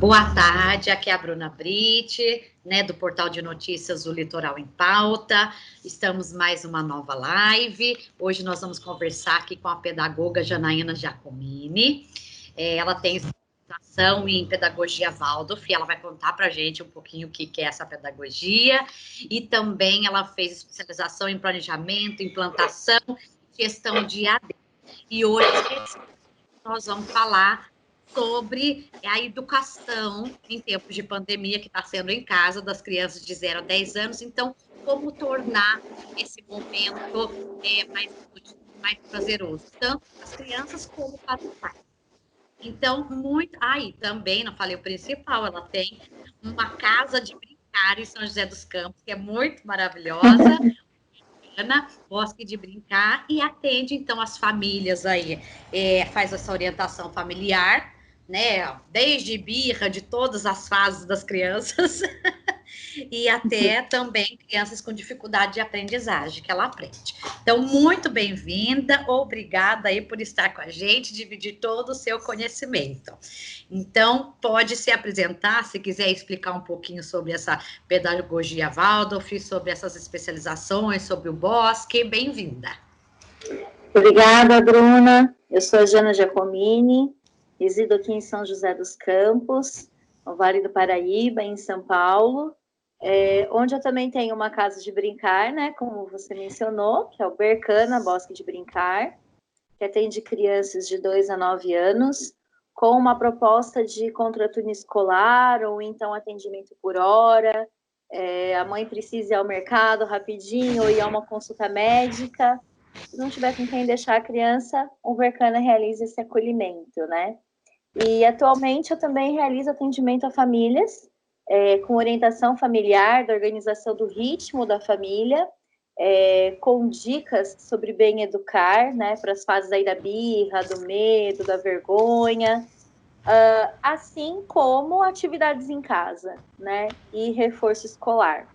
Boa tarde, aqui é a Bruna Britt, né, do portal de notícias do Litoral em Pauta. Estamos mais uma nova live. Hoje nós vamos conversar aqui com a pedagoga Janaína Giacomini. Ela tem especialização em pedagogia Waldorf e ela vai contar para a gente um pouquinho o que é essa pedagogia. E também ela fez especialização em planejamento, implantação e gestão de AD. E hoje nós vamos falar sobre a educação em tempos de pandemia que está sendo em casa das crianças de 0 a 10 anos. Então, como tornar esse momento mais prazeroso, tanto para as crianças como para os pais. Então, muito... também, não falei o principal, ela tem uma casa de brincar em São José dos Campos, que é muito maravilhosa, Bosque de Brincar, e atende, então, as famílias aí, faz essa orientação familiar, né, desde birra, de todas as fases das crianças, e até também crianças com dificuldade de aprendizagem, que ela aprende. Então, muito bem-vinda, obrigada aí por estar com a gente, dividir todo o seu conhecimento. Então, pode se apresentar, se quiser explicar um pouquinho sobre essa pedagogia Waldorf, sobre essas especializações, sobre o Bosque, bem-vinda. Obrigada, Bruna. Eu sou a Jana Giacomini, resido aqui em São José dos Campos, no Vale do Paraíba, em São Paulo, onde eu também tenho uma casa de brincar, né, como você mencionou, que é o Bercana Bosque de Brincar, que atende crianças de 2 a 9 anos, com uma proposta de contraturno escolar, ou então atendimento por hora, a mãe precisa ir ao mercado rapidinho, ou ir a uma consulta médica. Se não tiver com quem deixar a criança, o Bercana realiza esse acolhimento, né? E atualmente eu também realizo atendimento a famílias, com orientação familiar, da organização do ritmo da família, com dicas sobre bem educar, né, para as fases aí da birra, do medo, da vergonha, assim como atividades em casa, né, e reforço escolar.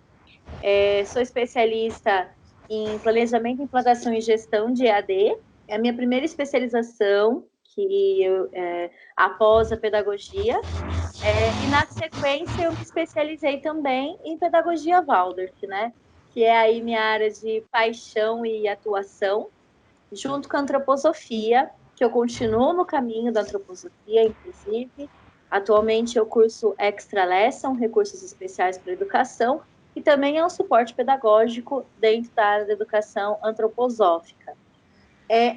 Sou especialista em planejamento, implantação e gestão de EAD, é a minha primeira especialização após a pedagogia, e na sequência eu me especializei também em pedagogia Waldorf, né, que é aí minha área de paixão e atuação, junto com a antroposofia, que eu continuo no caminho da antroposofia, inclusive. Atualmente eu curso Extra Lesson, recursos especiais para educação, e também é um suporte pedagógico dentro da área da educação antroposófica.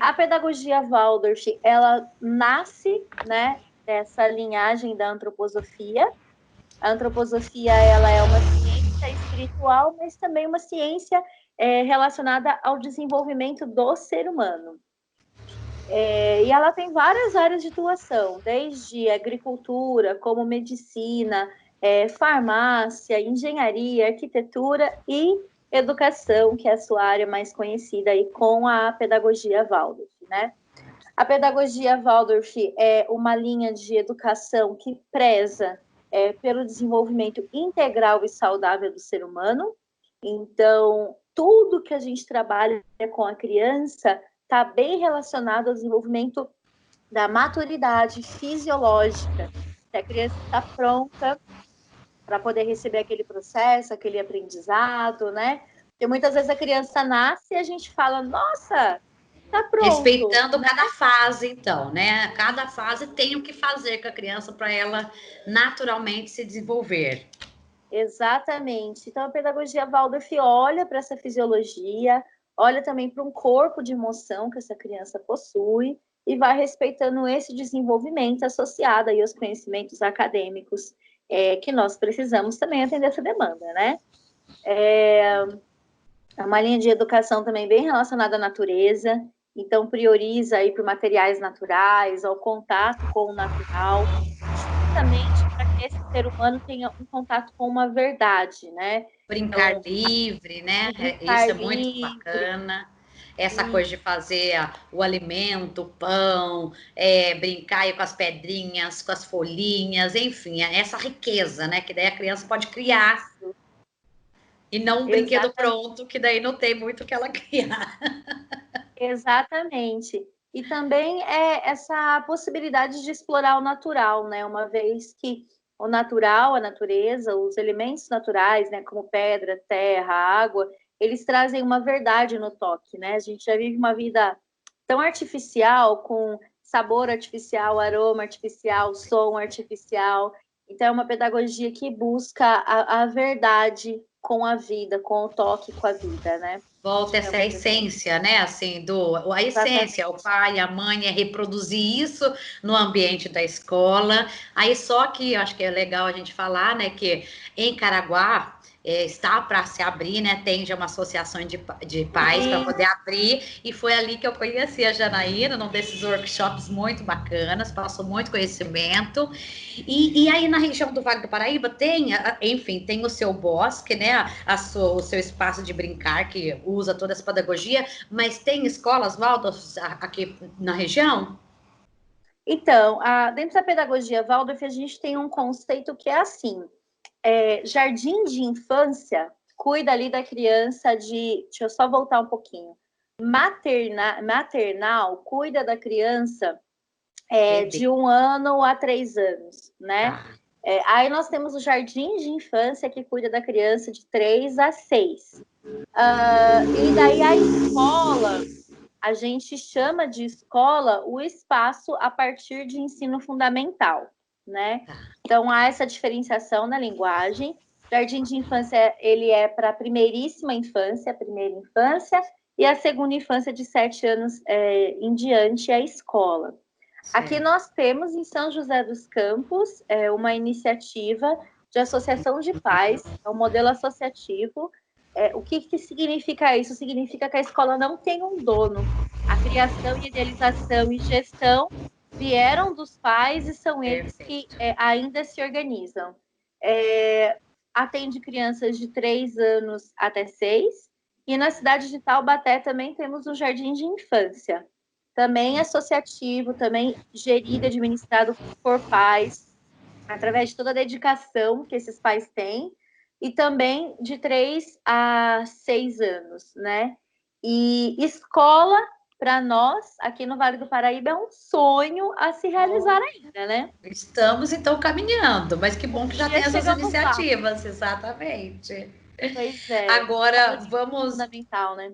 A pedagogia Waldorf, ela nasce, né, dessa linhagem da antroposofia. A antroposofia, ela é uma ciência espiritual, mas também uma ciência relacionada ao desenvolvimento do ser humano. E ela tem várias áreas de atuação, desde agricultura, como medicina, farmácia, engenharia, arquitetura e educação, que é a sua área mais conhecida aí com a pedagogia Waldorf, né? A pedagogia Waldorf é uma linha de educação que preza pelo desenvolvimento integral e saudável do ser humano. Então, tudo que a gente trabalha com a criança está bem relacionado ao desenvolvimento da maturidade fisiológica. Se a criança está pronta para poder receber aquele processo, aquele aprendizado, né? Porque muitas vezes a criança nasce e a gente fala, nossa, tá pronto. Respeitando, né? Cada fase, então, né? Cada fase tem o que fazer com a criança para ela naturalmente se desenvolver. Exatamente. Então, a pedagogia Waldorf olha para essa fisiologia, olha também para um corpo de emoção que essa criança possui e vai respeitando esse desenvolvimento associado aí aos conhecimentos acadêmicos que nós precisamos também atender essa demanda, né? É uma linha de educação também bem relacionada à natureza, então prioriza aí por materiais naturais, ao contato com o natural, justamente para que esse ser humano tenha um contato com uma verdade, né? Brincar então, livre, né? Isso é muito bacana. Essa coisa de fazer o alimento, o pão, brincar aí com as pedrinhas, com as folhinhas, enfim, essa riqueza, né? Que daí a criança pode criar. Isso. E não um brinquedo pronto, que daí não tem muito o que ela criar. Exatamente. E também essa possibilidade de explorar o natural, né? Uma vez que o natural, a natureza, os elementos naturais, né, como pedra, terra, água, eles trazem uma verdade no toque, né? A gente já vive uma vida tão artificial, com sabor artificial, aroma artificial, som artificial. Então, é uma pedagogia que busca a verdade com a vida, com o toque com a vida, né? Volta essa essência, né? Assim, a essência, o pai, a mãe, é reproduzir isso no ambiente da escola. Aí só que eu acho que é legal a gente falar, né, que em Caraguá está para se abrir, né? Tem já uma associação de pais para poder abrir, e foi ali que eu conheci a Janaína, num desses workshops muito bacanas, passou muito conhecimento. E aí na região do Vale do Paraíba tem, enfim, tem o seu bosque, né? O seu espaço de brincar, que usa toda essa pedagogia, mas tem escolas, Waldorf, aqui na região? Então, dentro da pedagogia Waldorf, a gente tem um conceito que é assim, jardim de infância cuida ali da criança deixa eu só voltar um pouquinho, maternal cuida da criança de 1 ano a 3 anos, né? Tá. Aí nós temos o jardim de infância que cuida da criança de 3 a 6. E daí a escola, a gente chama de escola o espaço a partir de ensino fundamental, né? Então, há essa diferenciação na linguagem. Jardim de infância, ele é para a primeiríssima infância, a primeira infância, e a segunda infância de 7 anos em diante é a escola. Aqui nós temos, em São José dos Campos, uma iniciativa de associação de pais, é um modelo associativo. O que significa isso? Significa que a escola não tem um dono. A criação, idealização e gestão vieram dos pais e são eles que ainda se organizam. Atende crianças de 3 anos até 6, e na cidade de Taubaté também temos um jardim de infância, também associativo, também gerido e administrado por pais, através de toda a dedicação que esses pais têm, e também de 3 a 6 anos, né? E escola, para nós, aqui no Vale do Paraíba, é um sonho a se realizar ainda, né? Estamos, então, caminhando, mas que bom que já tem essas iniciativas, exatamente. Pois é. Agora, vamos... Fundamental, né?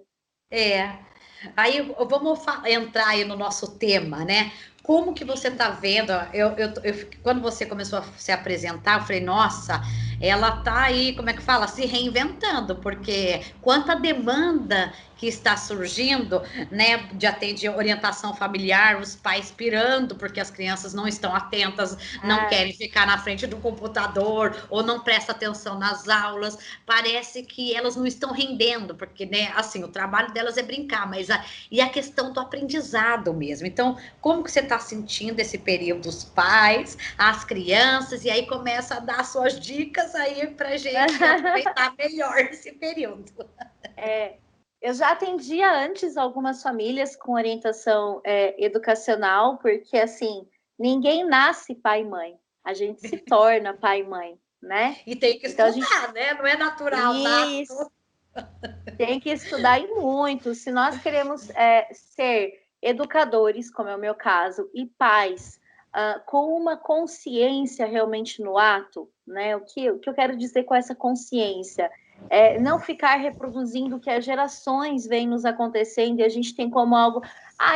Aí vamos entrar aí no nosso tema, né? Como que você está vendo? Quando você começou a se apresentar, eu falei, nossa, ela está aí, como é que fala? Se reinventando, porque quanta demanda que está surgindo, né, de orientação familiar, os pais pirando, porque as crianças não estão atentas, não querem ficar na frente do computador, ou não prestam atenção nas aulas, parece que elas não estão rendendo, porque, né, assim, o trabalho delas é brincar, mas e a questão do aprendizado mesmo. Então, como que você está sentindo esse período dos pais, as crianças, e aí começa a dar suas dicas aí para gente aproveitar melhor esse período. Eu já atendia antes algumas famílias com orientação educacional, porque, assim, ninguém nasce pai e mãe. A gente se torna pai e mãe, né? E tem que estudar, né? Não é natural, Isso. Nato. Tem que estudar e muito. Se nós queremos ser educadores, como é o meu caso, e pais, com uma consciência realmente no ato, né? O que eu quero dizer com essa consciência? Não ficar reproduzindo o que as gerações vêm nos acontecendo e a gente tem como algo,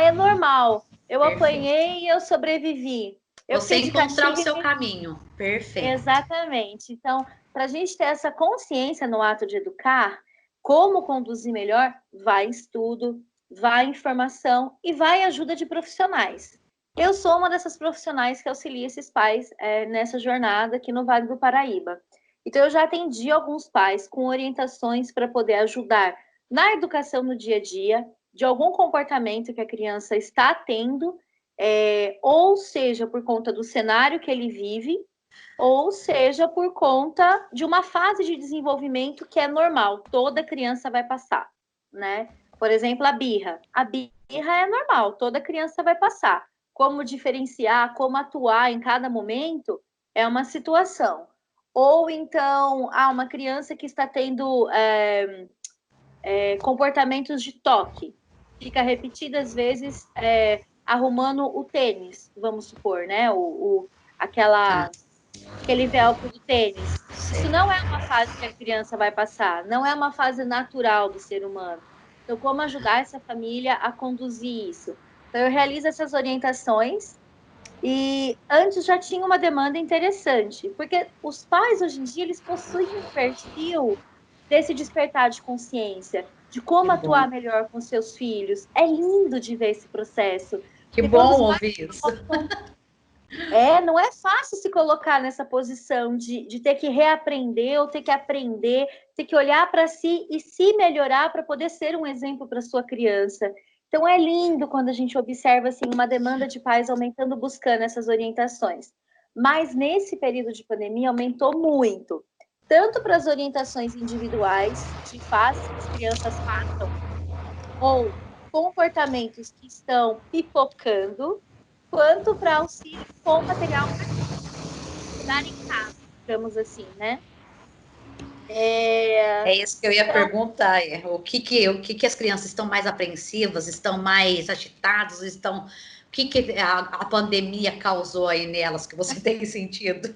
é normal, eu apanhei e eu sobrevivi. Você encontrar o seu caminho. Perfeito. Exatamente. Então, para a gente ter essa consciência no ato de educar, como conduzir melhor, vai estudo, vai informação e vai ajuda de profissionais. Eu sou uma dessas profissionais que auxilia esses pais nessa jornada aqui no Vale do Paraíba. Então, eu já atendi alguns pais com orientações para poder ajudar na educação no dia a dia, de algum comportamento que a criança está tendo, ou seja, por conta do cenário que ele vive, ou seja, por conta de uma fase de desenvolvimento que é normal, toda criança vai passar, né? Por exemplo, a birra. A birra é normal, toda criança vai passar. Como diferenciar, como atuar em cada momento é uma situação. Ou então, uma criança que está tendo comportamentos de toque, fica repetidas vezes arrumando o tênis, vamos supor, né? Aquela aquele velcro do tênis. Isso não é uma fase que a criança vai passar, não é uma fase natural do ser humano. Então, como ajudar essa família a conduzir isso? Então, eu realizo essas orientações e antes já tinha uma demanda interessante, porque os pais hoje em dia eles possuem um perfil desse despertar de consciência, de Que como bom. atuar melhor com seus filhos. É lindo de ver esse processo. Que Porque quando bom os pais ouvir isso. não é fácil se colocar nessa posição de ter que reaprender ou ter que aprender, ter que olhar para si e se melhorar para poder ser um exemplo para sua criança. Então é lindo quando a gente observa assim uma demanda de pais aumentando, buscando essas orientações. Mas nesse período de pandemia aumentou muito, tanto para as orientações individuais, de faz que as crianças façam, ou comportamentos que estão pipocando, quanto para auxílio com material estudar em casa, digamos assim, né? É isso que eu ia Então, perguntar. O que as crianças estão mais apreensivas, estão mais agitadas, o que a pandemia causou aí nelas que você tem sentido?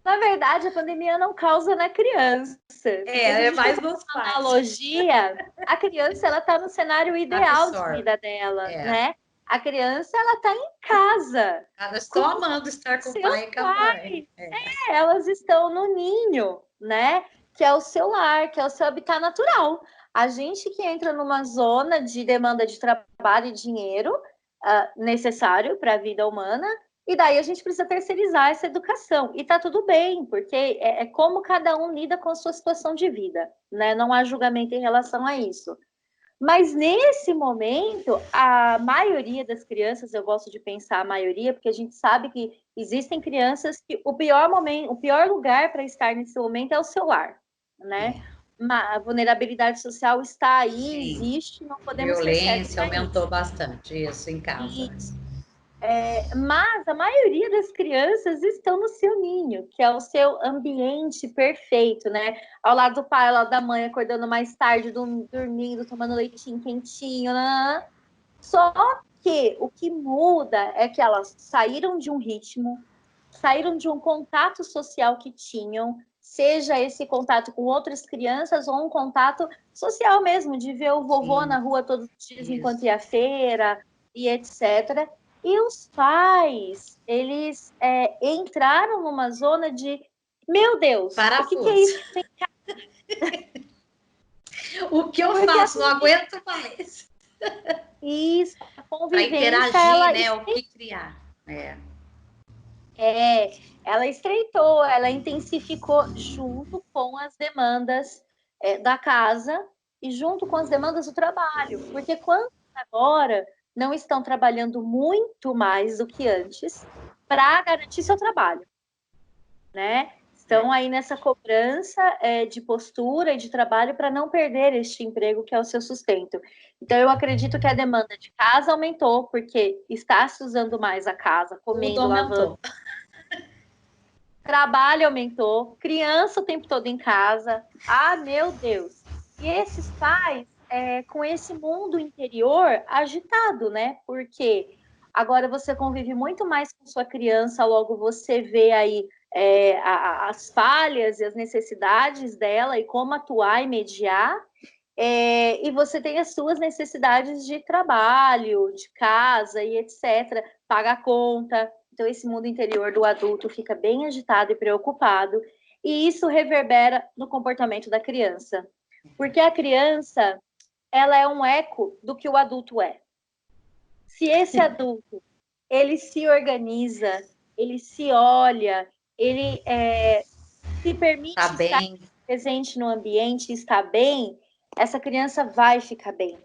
na verdade, a pandemia não causa na criança. Porque se a É gente for mais fazer nos uma pais. analogia, a criança ela está no cenário ideal de Absorve. vida dela, É. né? A criança ela está em casa Elas com estão amando estar com o seus pai e com a mãe. pais. Elas estão no ninho, né? Que é o seu lar, que é o seu habitat natural. A gente que entra numa zona de demanda de trabalho e dinheiro necessário para a vida humana, e daí a gente precisa terceirizar essa educação. E tá tudo bem, porque é como cada um lida com a sua situação de vida, né? Não há julgamento em relação a isso. Mas nesse momento, a maioria das crianças, eu gosto de pensar a maioria, porque a gente sabe que existem crianças que o pior momento, o pior lugar para estar nesse momento é o celular, né? É. A vulnerabilidade social está aí, Sim. existe, não podemos ser cegos Violência a aumentou isso. bastante, isso em casa. Mas a maioria das crianças estão no seu ninho, que é o seu ambiente perfeito, né? Ao lado do pai, ao lado da mãe, acordando mais tarde, dormindo, tomando leitinho quentinho, né? Só que o que muda é que elas saíram de um ritmo, saíram de um contato social que tinham, seja esse contato com outras crianças ou um contato social mesmo, de ver o vovô Sim, na rua todos os dias enquanto isso. ia à feira e etc. E os pais, eles entraram numa zona de, meu Deus, o que é Parafuso. isso? O que eu Porque faço? Não aguento mais. isso, a Para convivência, interagir, né? O que criar. É. ela estreitou, ela intensificou junto com as demandas da casa e junto com as demandas do trabalho. Porque quando agora não estão trabalhando muito mais do que antes para garantir seu trabalho, né? Estão aí nessa cobrança de postura e de trabalho para não perder este emprego que é o seu sustento. Então, eu acredito que a demanda de casa aumentou, porque está se usando mais a casa, Tudo comendo, lavando. aumentou. Trabalho aumentou, criança o tempo todo em casa. Ah, meu Deus! E esses pais com esse mundo interior agitado, né? Porque agora você convive muito mais com sua criança, logo você vê aí as falhas e as necessidades dela e como atuar e mediar. E você tem as suas necessidades de trabalho, de casa e etc. Paga a conta. Então, esse mundo interior do adulto fica bem agitado e preocupado, e isso reverbera no comportamento da criança. Porque a criança, ela é um eco do que o adulto é. Se esse adulto, ele se organiza, ele se olha, ele se Tá permite estar bem. presente no ambiente, está bem, essa criança vai ficar bem,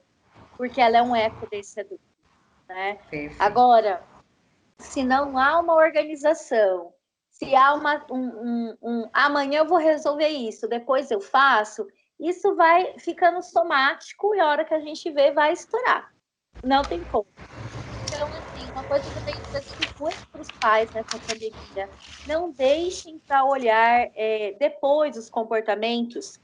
porque ela é um eco desse adulto, né? Perfeito. Agora, se não há uma organização, se há amanhã eu vou resolver isso, depois eu faço, isso vai ficando somático e a hora que a gente vê vai estourar. Não tem como. Então, assim, uma coisa que eu tenho trazido muito para os pais nessa pandemia, não deixem para olhar depois os comportamentos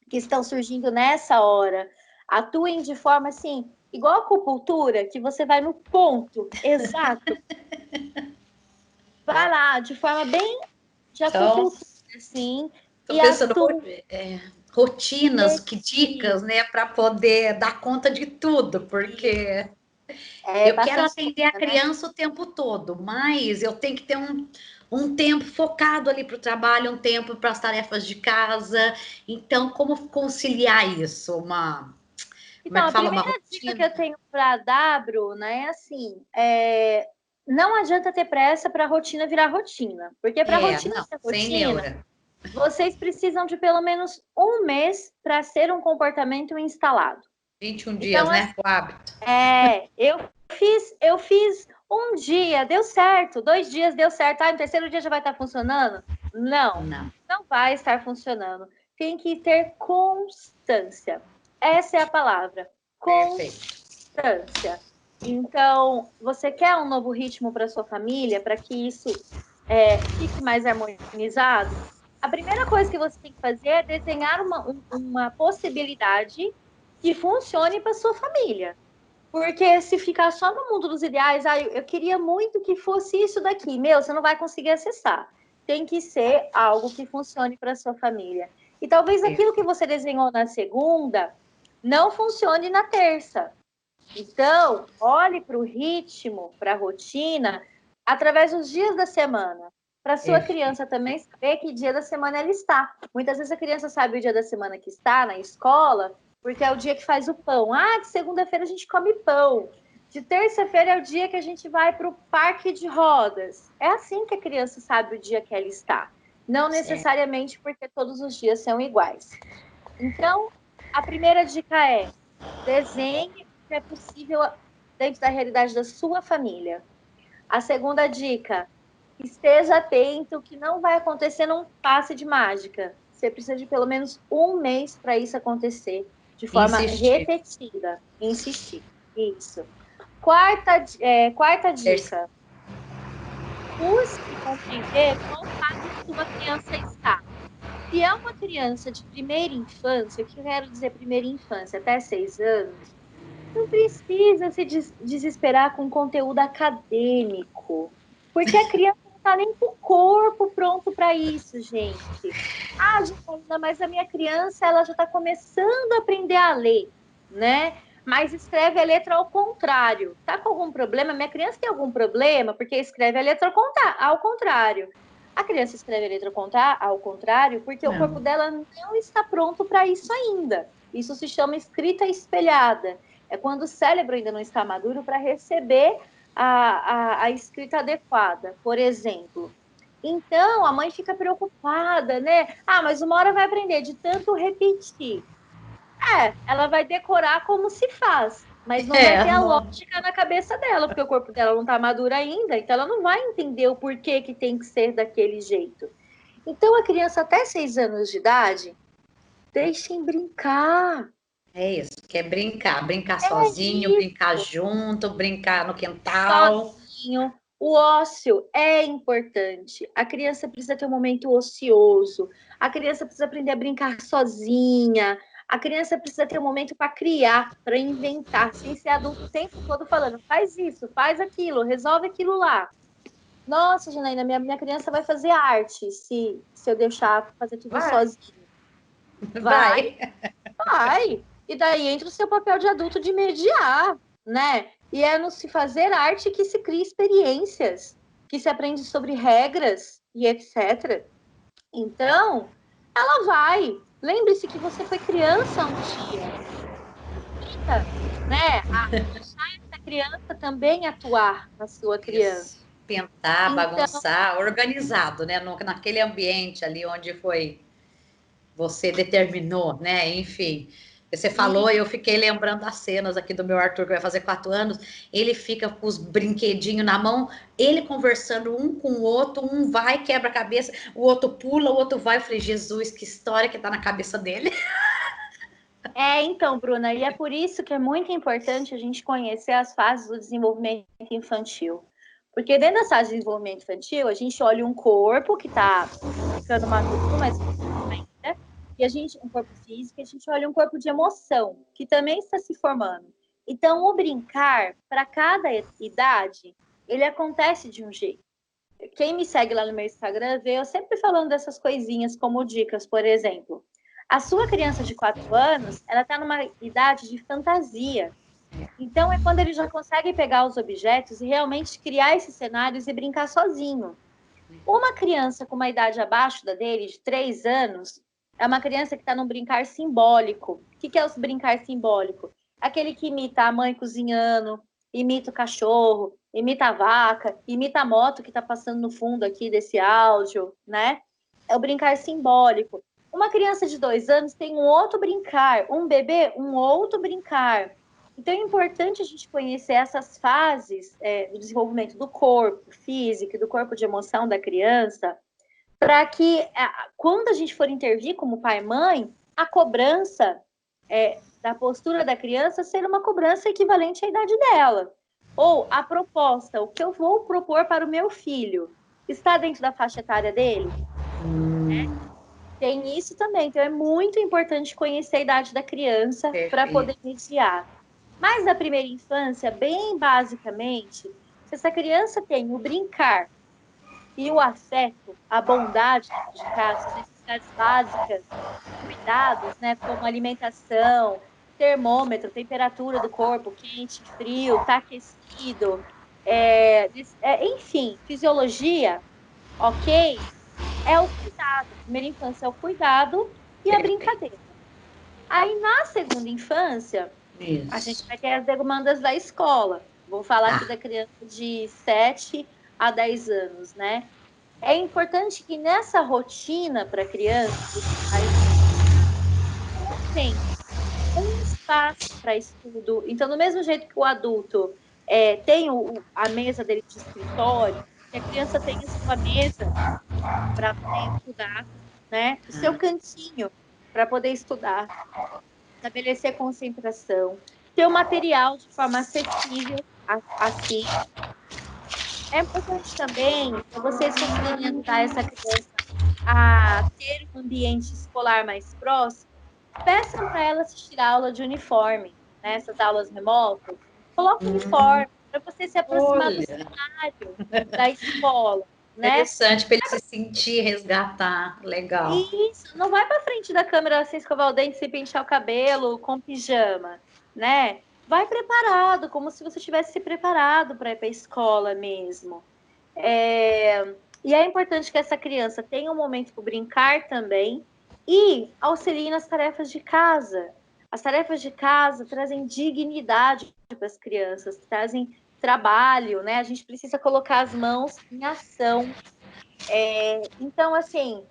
que estão surgindo nessa hora. Atuem de forma assim, igual a acupuntura, que você vai no ponto exato vai lá, de forma bem de Então, acupuntura, assim, tô e pensando atua. rotinas, que dicas, né, para poder dar conta de tudo, porque É eu quero bastante atender a coisa, né? criança o tempo todo, mas eu tenho que ter um tempo focado ali para o trabalho, um tempo para as tarefas de casa. Então, como conciliar isso? Como é Então, que a fala? Uma primeira dica que eu rotina? tenho para dar, Bruna, é assim: não adianta ter pressa para a rotina virar rotina, porque para a rotina Não, ser sem rotina, neura. vocês precisam de pelo menos um mês para ser um comportamento instalado. 21 dias, Então, né? O hábito. eu fiz um dia, deu certo, 2 dias deu certo, no terceiro dia já vai estar funcionando? Não, Não, não vai estar funcionando. Tem que ter constância. Essa é a palavra, perfeito. constância. Então, você quer um novo ritmo para sua família, para que isso fique mais harmonizado? A primeira coisa que você tem que fazer é desenhar uma possibilidade que funcione para sua família. Porque se ficar só no mundo dos ideais, eu queria muito que fosse isso daqui. Meu, você não vai conseguir acessar. Tem que ser algo que funcione para sua família. E talvez aquilo que você desenhou na segunda não funcione na terça. Então, olhe para o ritmo, para a rotina, através dos dias da semana. Para sua Perfeito. criança também saber que dia da semana ela está. Muitas vezes a criança sabe o dia da semana que está na escola, porque é o dia que faz o pão. De segunda-feira a gente come pão. De terça-feira é o dia que a gente vai para o parque de rodas. É assim que a criança sabe o dia que ela está. Não Certo. necessariamente porque todos os dias são iguais. Então, a primeira dica é: desenhe o que é possível dentro da realidade da sua família. A segunda dica: esteja atento que não vai acontecer num passe de mágica. Você precisa de pelo menos um mês para isso acontecer, de forma Insistir. repetida. Insistir. Isso. Quarta Terce- dica: busque compreender qual fase sua criança está. Se é uma criança de primeira infância, o que eu quero dizer primeira infância, até 6 anos, não precisa se desesperar com conteúdo acadêmico, porque a criança não está nem com o corpo pronto para isso, gente. Janaína, mas a minha criança ela já está começando a aprender a ler, né? Mas escreve a letra ao contrário. Tá com algum problema? Minha criança tem algum problema porque escreve a letra ao contrário. A criança escreve a letra ao contrário porque o corpo Não. dela não está pronto para isso ainda. Isso se chama escrita espelhada. É quando o cérebro ainda não está maduro para receber a escrita adequada. Por exemplo, então, a mãe fica preocupada, né? Mas uma hora vai aprender de tanto repetir. Ela vai decorar como se faz, mas não vai ter a Não. lógica na cabeça dela, porque o corpo dela não está maduro ainda, então ela não vai entender o porquê que tem que ser daquele jeito. Então, a criança até 6 anos de idade, deixem brincar. É isso. Quer brincar É sozinho, brincar isso. junto, brincar no quintal. Sozinho. O ócio é importante. A criança precisa ter um momento ocioso. A criança precisa aprender a brincar sozinha. A criança precisa ter um momento para criar, para inventar, sem ser adulto o tempo todo falando: faz isso, faz aquilo, resolve aquilo lá. Nossa, Janaína, minha criança vai fazer arte se eu deixar fazer tudo Vai, sozinho. Vai, vai. vai. E daí entra o seu papel de adulto de mediar, né? E é no se fazer arte que se cria experiências, que se aprende sobre regras e etc. Então, ela vai. Lembre-se que você foi criança um dia, né? Deixar essa criança também atuar na sua criança. Isso. Pintar, Então, bagunçar, organizado, né? Naquele ambiente ali onde foi você determinou, né? Enfim. Você falou e eu fiquei lembrando das cenas aqui do meu Arthur, que vai fazer 4 anos. Ele fica com os brinquedinhos na mão, ele conversando um com o outro, um vai, quebra a cabeça, o outro pula, o outro vai. Eu falei, Jesus, que história que tá na cabeça dele. então, Bruna, e é por isso que é muito importante a gente conhecer as fases do desenvolvimento infantil. Porque dentro das fases de desenvolvimento infantil, a gente olha um corpo que está ficando maduro, mas ainda, e um corpo físico, e a gente olha um corpo de emoção, que também está se formando. Então, o brincar, para cada idade, ele acontece de um jeito. quem me segue lá no meu Instagram vê eu sempre falando dessas coisinhas como dicas, por exemplo. A sua criança de 4 anos, ela está numa idade de fantasia. Então, é quando ele já consegue pegar os objetos e realmente criar esses cenários e brincar sozinho. Uma criança com uma idade abaixo da dele, de 3 anos, é uma criança que está num brincar simbólico. O que é o brincar simbólico? Aquele que imita a mãe cozinhando, imita o cachorro, imita a vaca, imita a moto que está passando no fundo aqui desse áudio, né? É o brincar simbólico. Uma criança de 2 anos tem um outro brincar, um bebê, um outro brincar. Então, é importante a gente conhecer essas fases do desenvolvimento do corpo físico, do corpo de emoção da criança, para que, quando a gente for intervir como pai e mãe, a cobrança da postura da criança ser uma cobrança equivalente à idade dela. Ou a proposta, o que eu vou propor para o meu filho, está dentro da faixa etária dele? Tem isso também. Então, é muito importante conhecer a idade da criança para poder mediar. Mas na primeira infância, bem basicamente, se essa criança tem o brincar e o afeto, a bondade de casa, as necessidades básicas, cuidados, né, como alimentação, termômetro, temperatura do corpo, quente, frio, tá aquecido, enfim, fisiologia, ok? É o cuidado. Primeira infância é o cuidado e a brincadeira. Aí, na segunda infância, a gente vai ter as demandas da escola. Vou falar aqui da criança de 7 a 10 anos, né? É importante que nessa rotina para a criança, tem um espaço para estudo. Então, do mesmo jeito que o adulto tem a mesa dele de escritório, que a criança tem a sua mesa para poder estudar, né? O seu cantinho para poder estudar, estabelecer concentração, ter o material de forma acessível assim. É importante também para vocês conseguirem ajudar essa criança a ter um ambiente escolar mais próximo, peçam para ela assistir a aula de uniforme, né? Essas aulas remotas. Coloque o uniforme para você se aproximar do cenário da escola, né? Interessante para ele se sentir, resgatar. Legal. Isso, não vai para frente da câmera sem escovar o dente, sem pentear o cabelo, com pijama, né? Vai preparado, como se você tivesse se preparado para ir para a escola mesmo. E é importante que essa criança tenha um momento para brincar também e auxilie nas tarefas de casa. As tarefas de casa trazem dignidade para as crianças, trazem trabalho, né? A gente precisa colocar as mãos em ação. Então, assim,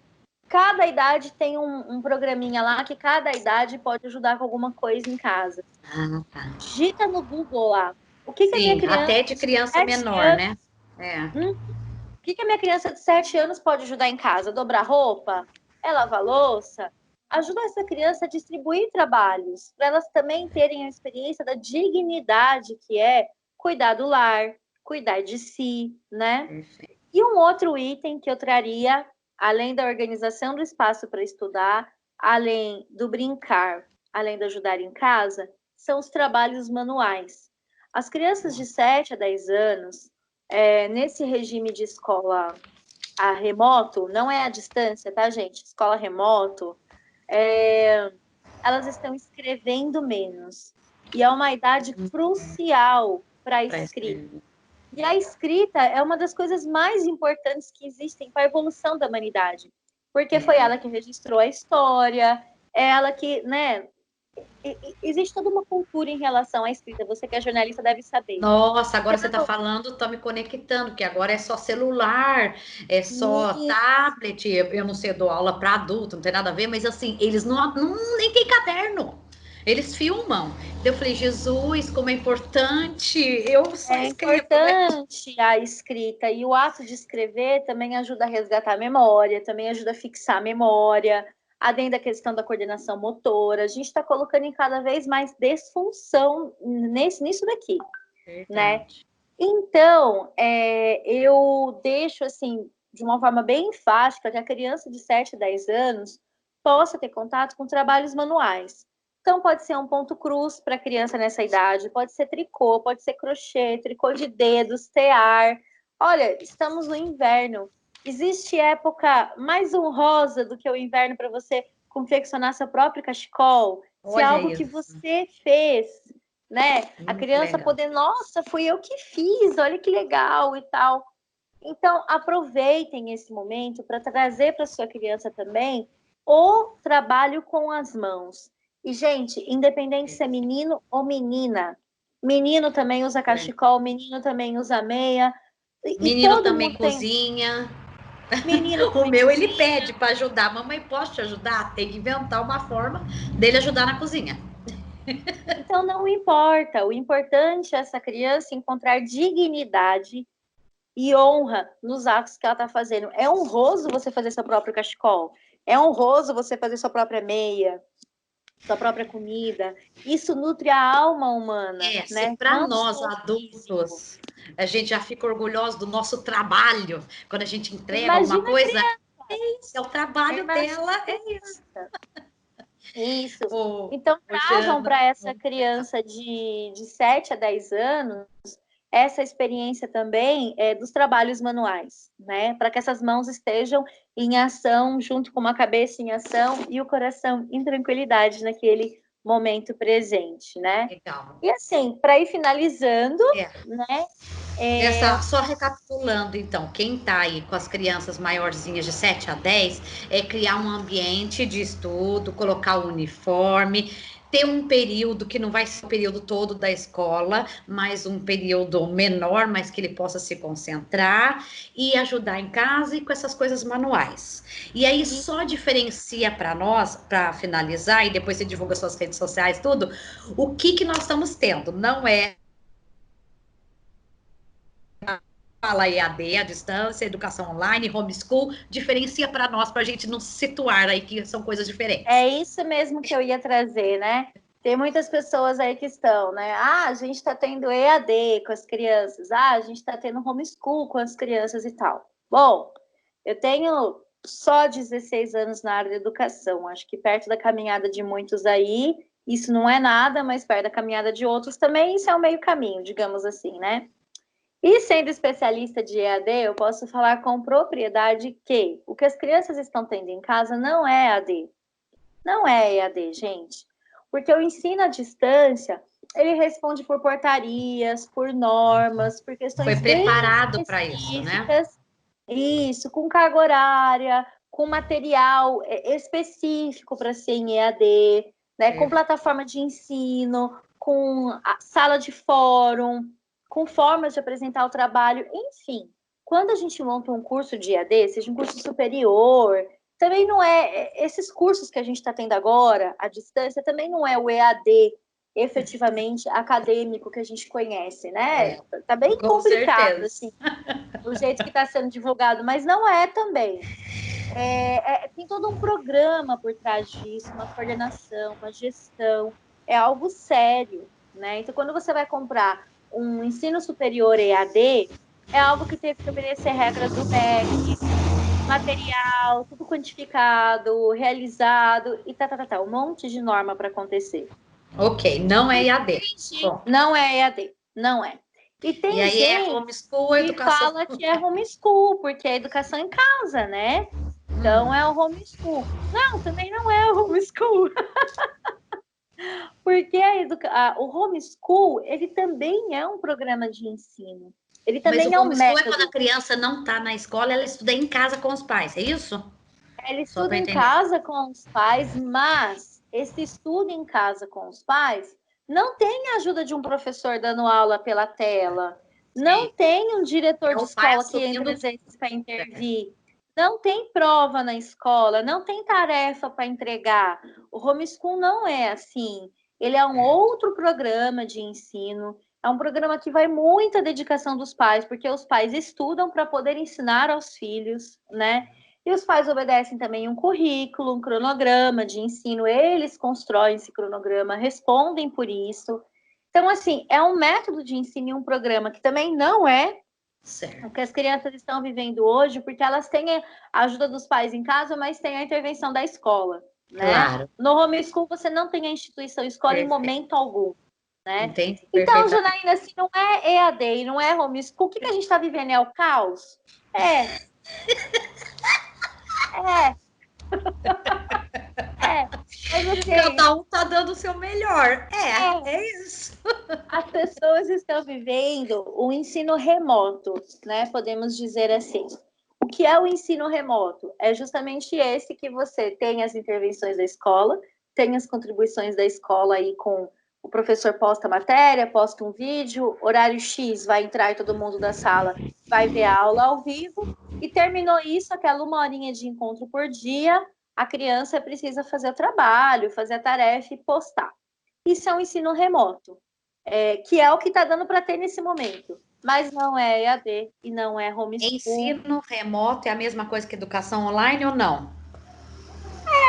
cada idade tem um programinha lá que cada idade pode ajudar com alguma coisa em casa. Tá. Digita no Google lá. O que a minha criança... Até de criança menor, né? O que a minha criança de 7 anos pode ajudar em casa? Dobrar roupa? Lavar louça? Ajuda essa criança a distribuir trabalhos, para elas também terem a experiência da dignidade que é cuidar do lar, cuidar de si, né? Perfeito. E um outro item que eu traria, além da organização do espaço para estudar, além do brincar, além do ajudar em casa, são os trabalhos manuais. As crianças de 7 a 10 anos, nesse regime de escola remoto, não é à distância, tá, gente? Escola remoto, elas estão escrevendo menos. E é uma idade crucial para a escrita. E a escrita é uma das coisas mais importantes que existem para a evolução da humanidade. Porque foi ela que registrou a história, é ela que, né? Existe toda uma cultura em relação à escrita. Você que é jornalista deve saber. Nossa, agora você está falando, está me conectando, que agora é só celular, é só tablet. Eu não sei, eu dou aula para adulto, não tem nada a ver, mas assim, eles nem tem caderno. Eles filmam. Eu falei, Jesus, como é importante. Eu só escrevo. É importante a escrita. E o ato de escrever também ajuda a resgatar a memória, também ajuda a fixar a memória, além da questão da coordenação motora. A gente está colocando em cada vez mais disfunção nisso daqui. Verdade. Né? Então, eu deixo assim, de uma forma bem enfática, que a criança de 7 a 10 anos possa ter contato com trabalhos manuais. Então, pode ser um ponto cruz para a criança nessa idade, pode ser tricô, pode ser crochê, tricô de dedos, tear, Olha, estamos no inverno. Existe época mais honrosa do que o inverno para você confeccionar seu próprio cachecol? Se é Olha algo que isso, você fez, né? A muito criança legal. poder, nossa, fui eu que fiz, olha que legal e tal. Então, aproveitem esse momento para trazer para sua criança também o trabalho com as mãos. E, gente, independente se é menino ou menina, menino também usa cachecol, menino também usa meia, e Menino todo também mundo tem. cozinha. Menino O também meu, ele cozinha. pede para ajudar. Mamãe, posso te ajudar? Tem que inventar uma forma dele ajudar na cozinha. Então, não importa. O importante é essa criança encontrar dignidade e honra nos atos que ela está fazendo. É honroso você fazer seu próprio cachecol. É honroso você fazer sua própria meia, sua própria comida. Isso nutre a alma humana, Se né? para Não nós só o físico. adultos a gente já fica orgulhoso do nosso trabalho, quando a gente entrega alguma Imagina a coisa, criança. é o trabalho Imagina dela, a é isso. criança. Isso. Ô, Então, tragam Jana, para essa criança de 7 a 10 anos essa experiência também dos trabalhos manuais, né? Para que essas mãos estejam em ação, junto com uma cabeça em ação e o coração em tranquilidade naquele momento presente, né? legal. E assim, para ir finalizando, É. né? Só recapitulando, então, quem está aí com as crianças maiorzinhas de 7 a 10 é criar um ambiente de estudo, colocar o uniforme, ter um período que não vai ser o período todo da escola, mas um período menor, mas que ele possa se concentrar e ajudar em casa e com essas coisas manuais. E aí E só diferencia para nós, para finalizar, e depois você divulga suas redes sociais, tudo, o que nós estamos tendo. Não é fala EAD, a distância, educação online, homeschool, diferencia para nós, para a gente não se situar aí que são coisas diferentes. é isso mesmo que eu ia trazer, né? Tem muitas pessoas aí que estão, né? Ah, a gente está tendo EAD com as crianças, ah, a gente está tendo homeschool com as crianças e tal. Bom, eu tenho só 16 anos na área de educação, acho que perto da caminhada de muitos aí, isso não é nada, mas perto da caminhada de outros também, isso é um meio caminho, digamos assim, né? E sendo especialista de EAD, eu posso falar com propriedade que o que as crianças estão tendo em casa não é EAD. Não é EAD, gente. Porque o ensino à distância, ele responde por portarias, por normas, por Foi questões bem preparado para isso, né? específicas. Isso, com carga horária, com material específico para ser em EAD, né? Com plataforma de ensino, com a sala de fórum, com formas de apresentar o trabalho, enfim. Quando a gente monta um curso de EAD, seja um curso superior, também não esses cursos que a gente está tendo agora, à distância, também não é o EAD efetivamente acadêmico que a gente conhece, né? Tá bem Com complicado, certeza. assim, o jeito que está sendo divulgado, mas não é também. Tem todo um programa por trás disso, uma coordenação, uma gestão, é algo sério, né? Então, quando você vai comprar um ensino superior EAD, é algo que teve que obedecer regras do MEC, material, tudo quantificado, realizado e um monte de norma para acontecer. Ok, não é E EAD. tem gente, Bom, não é EAD, não é. E e tem aí é gente homeschool, que educação. fala que é homeschool, porque é educação em casa, né? Então é o homeschool. Não, também não é o homeschool. Porque o homeschool, ele também é um programa de ensino. Ele Mas o também é um homeschool é quando a método. criança não está na escola, ela estuda em casa com os pais, é isso? Ele Só estuda para em entender. casa com os pais, mas esse estudo em casa com os pais não tem a ajuda de um professor dando aula pela tela, não Sim. tem um diretor É de o pai escola que entra assumindo às vezes para tudo. intervir, não tem prova na escola, não tem tarefa para entregar. O homeschool não é assim. Ele é um outro programa de ensino, é um programa que vai muita dedicação dos pais, porque os pais estudam para poder ensinar aos filhos, né? E os pais obedecem também um currículo, um cronograma de ensino, eles constroem esse cronograma, respondem por isso. Então, assim, é um método de ensino e um programa que também não é o que Certo. as crianças estão vivendo hoje, porque elas têm a ajuda dos pais em casa, mas têm a intervenção da escola, né? Claro. No homeschool, você não tem a instituição escola em Perfeito. momento algum, né? Entendi, Então, Janaína, se não é EAD e não é homeschool, o que a gente está vivendo? É o caos? É. Mas assim, cada um tá dando o seu melhor. É isso. as pessoas estão vivendo o ensino remoto, né? Podemos dizer assim. O que é o ensino remoto? É justamente esse que você tem as intervenções da escola, tem as contribuições da escola aí com o professor posta a matéria, posta um vídeo, horário X vai entrar e todo mundo da sala vai ver a aula ao vivo, e terminou isso, aquela 1 horinha de encontro por dia, a criança precisa fazer o trabalho, fazer a tarefa e postar. Isso é um ensino remoto, que é o que está dando para ter nesse momento. Mas não é EAD e não é homeschool. Ensino remoto é a mesma coisa que educação online ou não?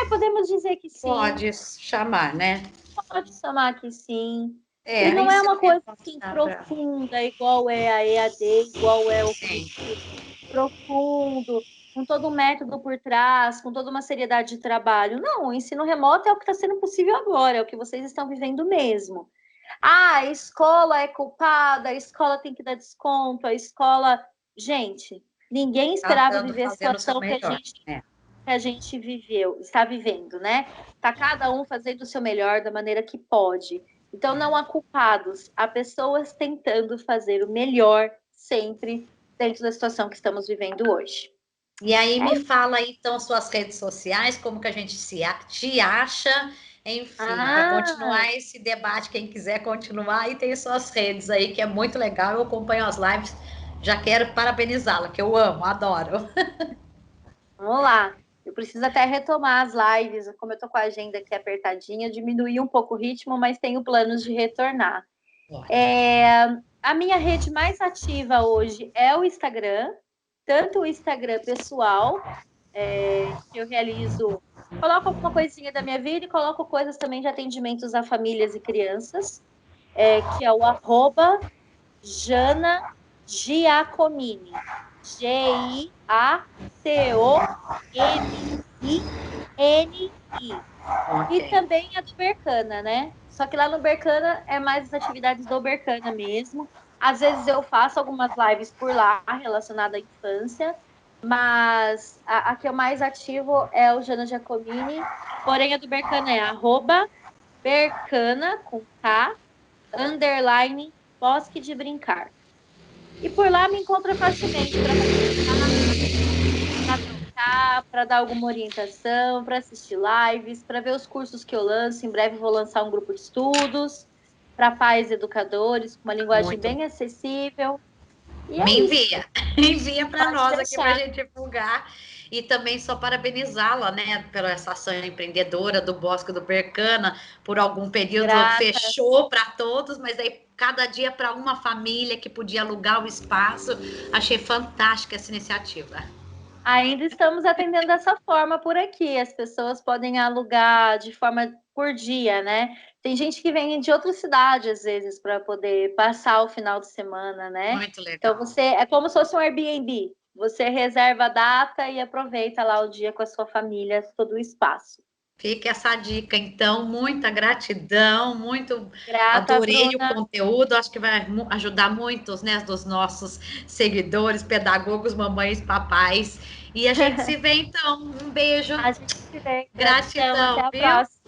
Podemos dizer que sim. Pode chamar, né? Pode chamar que sim. E não é ensino uma coisa remoto assim dá pra... profunda, igual é a EAD, igual é o Sim. profundo, com todo um método por trás, com toda uma seriedade de trabalho. Não, o ensino remoto é o que está sendo possível agora, é o que vocês estão vivendo mesmo. A escola é culpada, a escola tem que dar desconto, a escola. Gente, ninguém esperava viver a fazendo o seu situação melhor. que a gente viveu, está vivendo, né? Está cada um fazendo o seu melhor da maneira que pode. Então, não há culpados, há pessoas tentando fazer o melhor sempre dentro da situação que estamos vivendo hoje. E aí me fala aí, então, suas redes sociais, como que a gente te acha, enfim, para continuar esse debate, quem quiser continuar, aí tem suas redes aí, que é muito legal, eu acompanho as lives, já quero parabenizá-la, que eu amo, adoro. Vamos lá. Eu preciso até retomar as lives, como eu estou com a agenda aqui apertadinha, diminuir um pouco o ritmo, mas tenho planos de retornar. A minha rede mais ativa hoje é o Instagram, tanto o Instagram pessoal, que eu realizo, coloco alguma coisinha da minha vida e coloco coisas também de atendimentos a famílias e crianças, que é o @Jana Giacomini, Giacominni. E também a do Bercana, né? Só que lá no Bercana é mais as atividades do Bercana mesmo. Às vezes eu faço algumas lives por lá relacionadas à infância, mas a que eu mais ativo é o Jana Giacomini, porém a do Bercana é @Bercana com K _ Bosque de Brincar. E por lá me encontra facilmente para dar alguma orientação, para assistir lives, para ver os cursos que eu lanço. Em breve vou lançar um grupo de estudos para pais educadores, com uma linguagem bem acessível. E me envia para nós aqui para a gente divulgar. E também só parabenizá-la, né, pela essa ação empreendedora do Bosque do Bercana, por algum período fechou para todos, mas aí cada dia para uma família que podia alugar o espaço. Achei fantástica essa iniciativa. Ainda estamos atendendo dessa forma por aqui. As pessoas podem alugar de forma por dia, né? Tem gente que vem de outra cidade, às vezes, para poder passar o final de semana, né? Muito legal. Então, é como se fosse um Airbnb. Você reserva a data e aproveita lá o dia com a sua família, todo o espaço. Fica essa dica, então, muita gratidão, muito grata, adorei Bruna. O conteúdo, acho que vai ajudar muitos, né, dos nossos seguidores, pedagogos, mamães, papais, e a gente se vê então, um beijo. A gente se vê. Gratidão, até a viu? próxima.